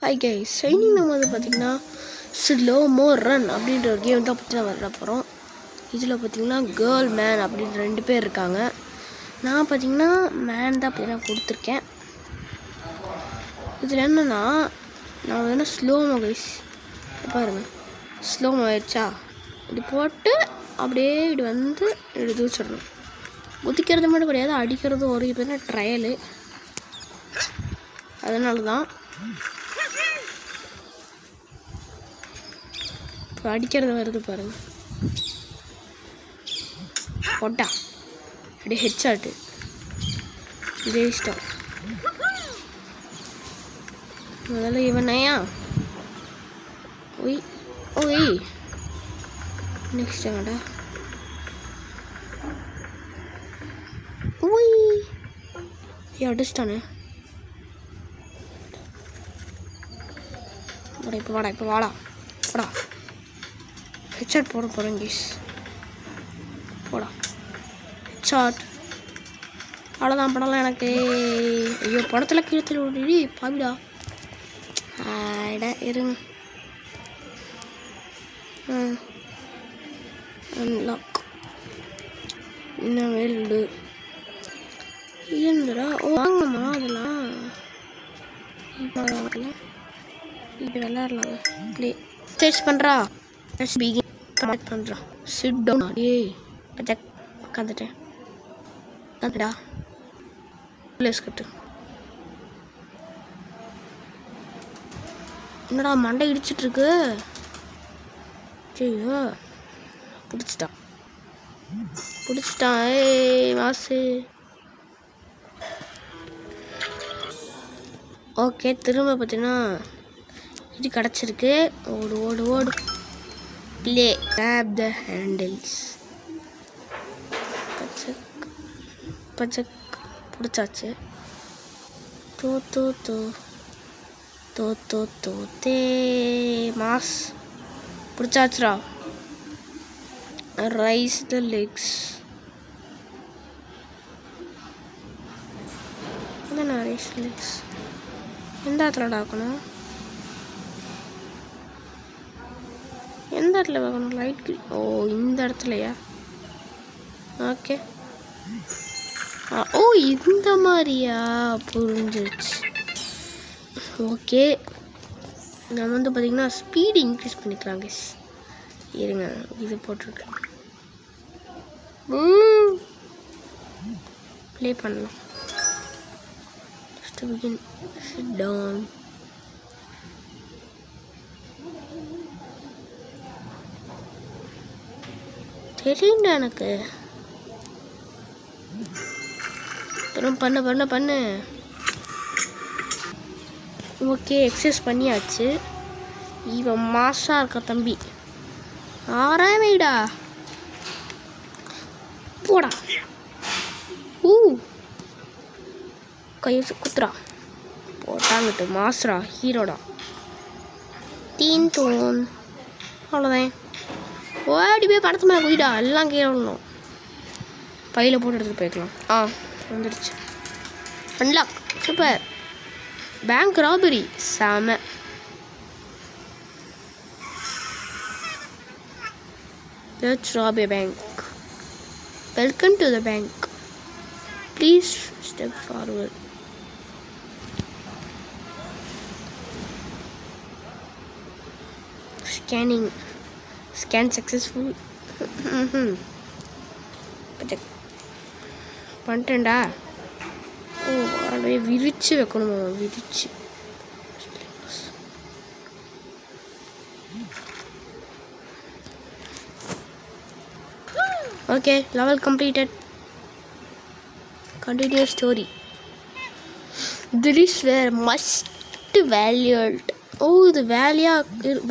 Hi guys, shining நம்ம வந்து பார்த்திங்கன்னா ஸ்லோ மோ ரன் அப்படின்ற ஒரு கேம் தான் பற்றி நான் வர போகிறோம். இதில் பார்த்திங்கன்னா கேர்ள் மேன் அப்படின்ற 2 பேர் இருக்காங்க. நான் பார்த்திங்கன்னா மேன் தான் பார்த்திங்கன்னா கொடுத்துருக்கேன். இதில் என்னென்னா நான் வேணால் ஸ்லோமோ கைஸ் பாருங்கள், ஸ்லோமோ ஆயிடுச்சா, இது போட்டு அப்படியே இது வந்து இது வச்சிடணும். குதிக்கிறது மட்டும் கிடையாது, அடிக்கிறது ஒரு இப்போ ட்ரையலு. அதனால தான் இப்போ அடிக்கிறது வருது பாருங்க. போட்டா அப்படியே ஹெட்ஷாட்டு, இதே இஷ்டம். முதல்ல இவனையா ஒய் ஓய் நெக்ஸ்ட் எங்கடா ஒய் அடிச்சிட்டானே. இப்போ வாடா போடா ஹெட்ஷாட் போட போகிறேன் கேஸ். போடா ஹெட்ஷாட். அவ்வளோதான், படம்லாம் எனக்கு. ஐயோ படத்தில் கீழத்தில் ஓடி பாவிடா. இருங்க. அன்லாக் இன்னும் வேல்டு இருந்துடா. வாங்கம்மா அதெல்லாம் இப்போ விளாட்லாங்க. ப்ளே சர்ச் பண்ணுறா, கமெண்ட் பண்ணுறா. Sit down. ஏய் உட்காந்துட்டா ப்ளேஸ் கட்டு. என்னடா மண்டை இடிச்சிட்ருக்கு. சரியா பிடிச்சிட்டான். ஏய் மாசு. ஓகே, திரும்ப பார்த்தீங்கன்னா இது கிடச்சிருக்கு. ஓடு ப்ளே கிராப் த ஹேண்டில்ஸ். பச்சக் பிடிச்சாச்சு. தே மாஸ் பிடிச்சாச்சுரா. Raise the legs. என்ன ரைஸ் லெக்ஸ் எந்த இடத்துல ஆக்கணும், எந்த இடத்துல பார்க்கணும்? லைட். ஓ இந்த இடத்துலையா? ஓகே. ஓ இந்த மாதிரியா, புரிஞ்சிருச்சு. ஓகே, நம்ம வந்து பார்த்திங்கன்னா ஸ்பீடு இன்க்ரீஸ் பண்ணிக்கலாம் கைஸ். இருங்க, இது போட்டுருக்கேன். ப்ளே பண்ணலாம். To begin, sit down. தெரியல எனக்கு. பண்ணு. ஓகே, எக்ஸசைஸ் பண்ணியாச்சு. இவன் மாசா இருக்க தம்பி. ஆறாமைடா போடா. கையை குத்துறா. போட்டாங்கிட்டு மாசுரா, ஹீரோடா. தோன் அவ்வளோதான். ஓடி போய் படத்து மேலே போயிடா. எல்லாம் கீழே விடணும். பையில் போட்டு எடுத்துகிட்டு போய்க்கலாம். வந்துடுச்சு. அன்லாக். சூப்பர். பேங்க் ராபரி செம. Let's rob a bank. Welcome to the bank. Please step forward. Scan successful. பண்ணிட்டேன்டா. ஓ அப்படியே விரிச்சு வைக்கணுமா? விரிச்சு. Okay, level completed. Continue story. This were must valued. ஓ இது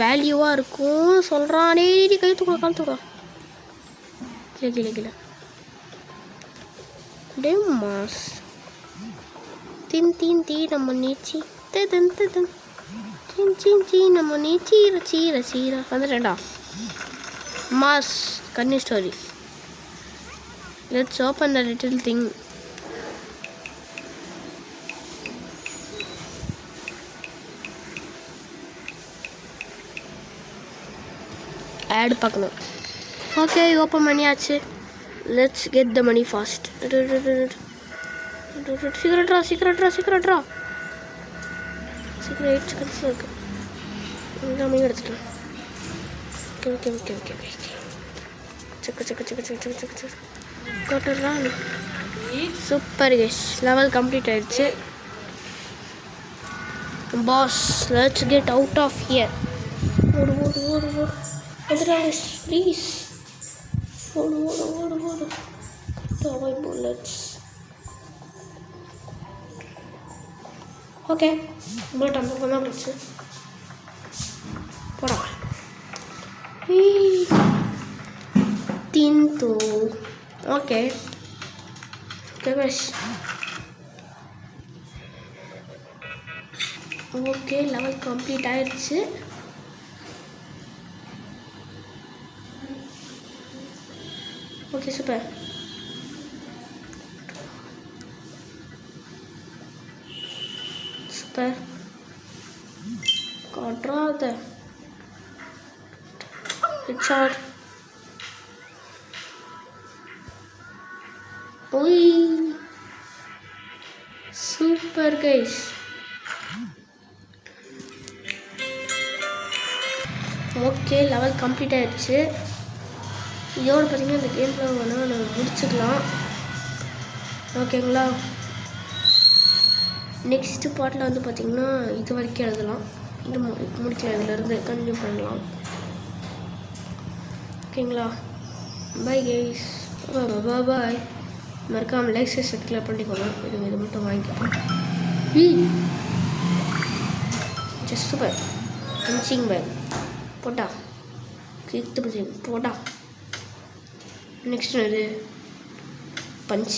வேல்யூவாக இருக்கும் சொல்கிறானே. கை தூக்குறா, கால் தூக்குறா. கீழே டே மாஸ். தீ நம்ம நீச்சி நம்ம சீர வந்துட்டேன்டா. மாஸ் கன்னி story. Let's open the little thing. Ad பார்க்கணும். ஓகே ஓப்பன் பண்ணியாச்சு. Let's get the money fast. சீக்கிரட்ரா சீக்கிரட்ரா சீக்கிரட்ரா. சீக்கிரம் 8 seconds இருக்கு. எல்லாமே எடுத்துட்டேன். Okay okay okay okay check check check check check check check கோட்டரா. சூப்பர் கைஸ், லெவல் கம்ப்ளீட் ஆயிடுச்சு. Boss let's get out of here. ஓடு ஓடு ஓடு ஓடு வந்துடா ப்ளீஸ். ஓடு ஓடு ஓடு ஓடு. Avoid bullets. ஓகே புல்லட் அந்த பக்கம் தான் போச்சு. போடா tinto. Okay okay level complete ஆயிடுச்சு. Okay super. சூப்பர் காட்ராத ஹெட்ஷாட். ஓய் super guys. Okay level complete ஆயிடுச்சு. இதோட பார்த்தீங்கன்னா இந்த கேம் பிளே வேணால் நம்ம முடிச்சுக்கலாம். ஓகேங்களா, நெக்ஸ்ட்டு பார்ட்டில் வந்து பார்த்திங்கன்னா இது வரைக்கும் எழுதலாம். இது முடிக்கலாம், இதிலேருந்து கண்டினியூ பண்ணலாம். ஓகேங்களா, பை கைஸ், பாய். மறக்காமல் லைக் சப்ஸ்கிரைப் பண்ணிக்கோங்க. இது மட்டும் வாங்கிக்கலாம். ஜஸ்ட் சூப்பர் பஞ்சிங் பேக் போட்டா கித்து பஞ்சிங் போட்டா. நெக்ஸ்ட் இது பஞ்ச்.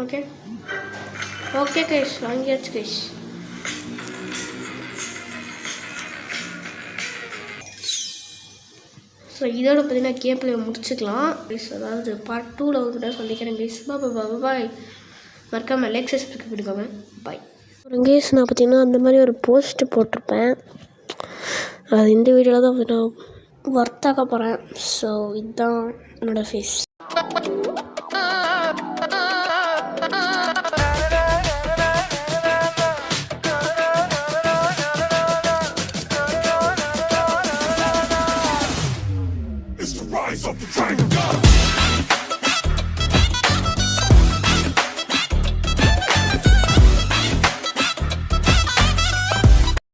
ஓகே ஓகே கைஸ், வாங்கியாச்சு கைஸ். ஸோ இதோட பார்த்தீங்கன்னா கேம் பிளே முடிச்சுக்கலாம் கைஸ். அதாவது பார்ட் 2ல் வந்து சொல்லிக்கிறேன் கைஸ். பாய். மறக்காமல் லைக் சப்ஸ்கிரைப் பண்ணிக்கோங்க. பாய். ஒரு கேஸ் நான் பார்த்தீங்கன்னா அந்த மாதிரி ஒரு போஸ்ட்டு போட்டிருப்பேன். அது இந்த வீடியோவில் தான் நான் ஒர்த்தாக போகிறேன். ஸோ இதுதான் என்னோடய ஃபேஸ்.